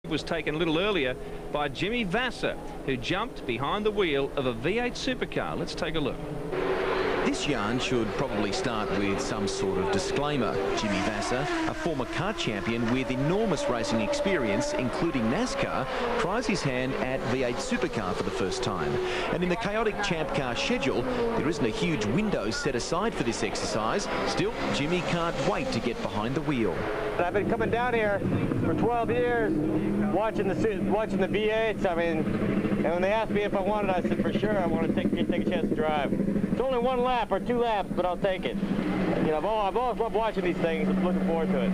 Was taken a little earlier by Jimmy Vasser, who jumped behind the wheel of a V8 Supercar. Let's take a look. This yarn should probably start with some sort of disclaimer. Jimmy Vasser, a former kart champion with enormous racing experience, including NASCAR, tries his hand at V8 Supercar for the first time. And in the chaotic Champ Car schedule, there isn't a huge window set aside for this exercise. Still, Jimmy can't wait to get behind the wheel. I've been coming down here for 12 years, watching the V8s. I mean, and when they asked me if I wanted, I said for sure I want to take a chance to drive. It's only 1 lap or 2 laps, but I'll take it. You know, I've always loved watching these things. I'm looking forward to it.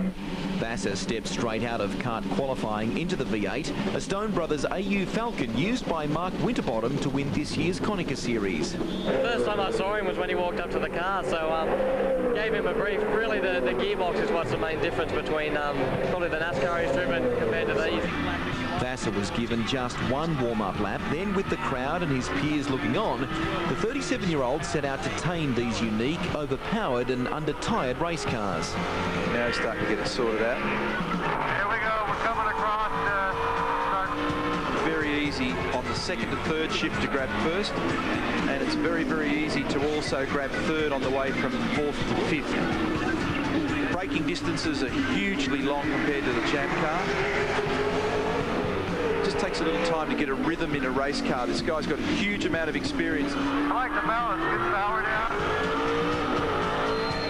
Vasser stepped straight out of kart qualifying into the V8, a Stone Brothers AU Falcon used by Mark Winterbottom to win this year's Konica Series. The first time I saw him was when he walked up to the car, so gave him a brief. Really, the gearbox is what's the main difference between probably the NASCAR instrument compared to these. Vasser was given just 1 warm-up lap. Then, with the crowd and his peers looking on, the 37-year-old set out to tame these unique, overpowered and under-tired race cars. Now he's starting to get it sorted out. Here we go, we're coming across Very easy on the 2nd and 3rd shift to grab 1st, and it's very, very easy to also grab 3rd on the way from 4th to 5th. Braking distances are hugely long compared to the Champ Car. Just takes a little time to get a rhythm in a race car. This guy's got a huge amount of experience. I like the balance, good power down.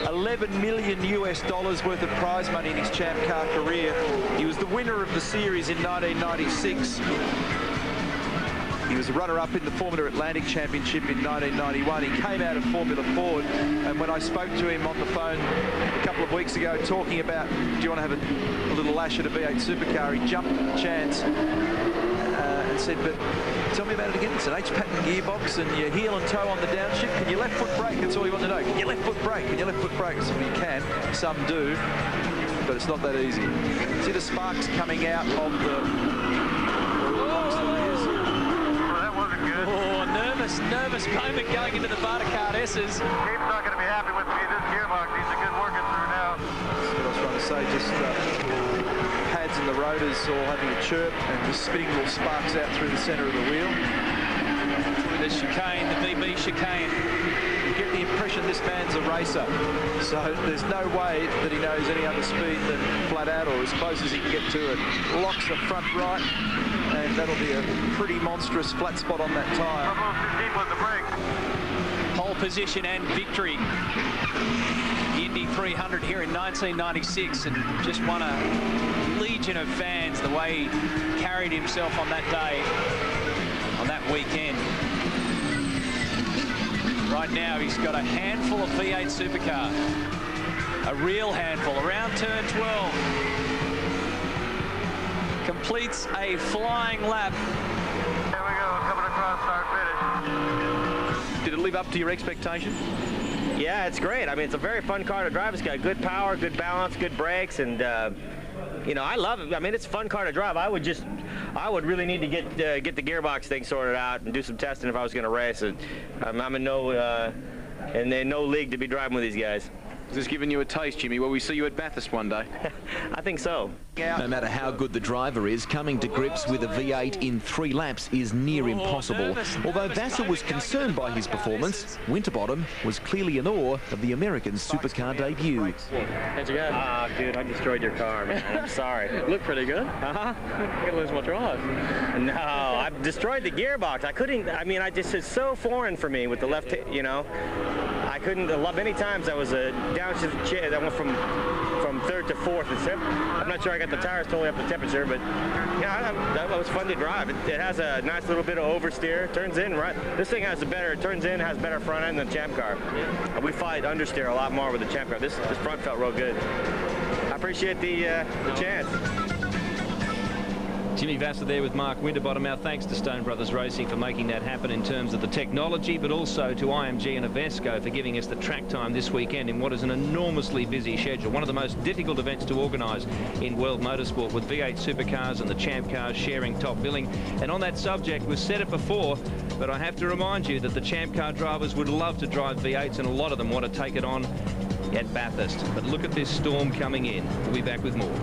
$11 million worth of prize money in his Champ Car career. He was the winner of the series in 1996. He was a runner-up in the Formula Atlantic Championship in 1991. He came out of Formula Ford, and when I spoke to him on the phone a couple of weeks ago talking about, do you want to have a little lash at a V8 Supercar, he jumped at the chance and said, but tell me about it again. It's an H-pattern gearbox and your heel and toe on the downshift. Can you left foot brake? That's all you want to know. Can you left foot brake? Can you left foot brake? So you can. Some do, but it's not that easy. See the sparks coming out of the nervous moment going into the Supercar S's. He's not going to be happy with me. This gearbox needs a good working through now. That's what I was trying to say. Just pads and the rotors all having a chirp and just spitting little sparks out through the centre of the wheel. Through the chicane, the VB chicane. You get the impression this man's a racer. So there's no way that he knows any other speed than flat out or as close as he can get to it. Locks the front right. And that'll be a pretty monstrous flat spot on that tyre. Almost too deep on the brake. Pole position and victory. Indy 300 here in 1996, and just won a legion of fans the way he carried himself on that day, on that weekend. Right now he's got a handful of V8 Supercar. A real handful, around turn 12. Completes a flying lap. Here we go, coming across start finish. Did it live up to your expectation? Yeah, it's great. I mean, it's a very fun car to drive. It's got good power, good balance, good brakes, and you know, I love it. I mean, it's a fun car to drive. I would really need to get the gearbox thing sorted out and do some testing if I was going to race it. I'm in no league to be driving with these guys. Is this giving you a taste, Jimmy? Will we see you at Bathurst one day? I think so. No matter how good the driver is, coming to grips with a V8 in 3 laps is near impossible. Although Vasser was concerned by his performance, Winterbottom was clearly in awe of the American Supercar debut. How'd you go? Ah, dude, I destroyed your car, man. I'm sorry. It looked pretty good. Uh-huh. I'm gonna lose my drive. No, I destroyed the gearbox. I couldn't, I mean, it's so foreign for me with the left, you know. I couldn't, many times I was a downshift, that went from 3rd to 4th. I'm not sure I got the tires totally up to temperature, but yeah, that was fun to drive. It has a nice little bit of oversteer. Turns in right. This thing has turns in, has better front end than the Champ Car. Yeah. We fight understeer a lot more with the Champ Car. This front felt real good. I appreciate the chance. Jimmy Vasser there with Mark Winterbottom. Our thanks to Stone Brothers Racing for making that happen in terms of the technology, but also to IMG and Avesco for giving us the track time this weekend in what is an enormously busy schedule. One of the most difficult events to organise in world motorsport, with V8 Supercars and the Champ Cars sharing top billing. And on that subject, we've said it before, but I have to remind you that the Champ Car drivers would love to drive V8s, and a lot of them want to take it on at Bathurst. But look at this storm coming in. We'll be back with more.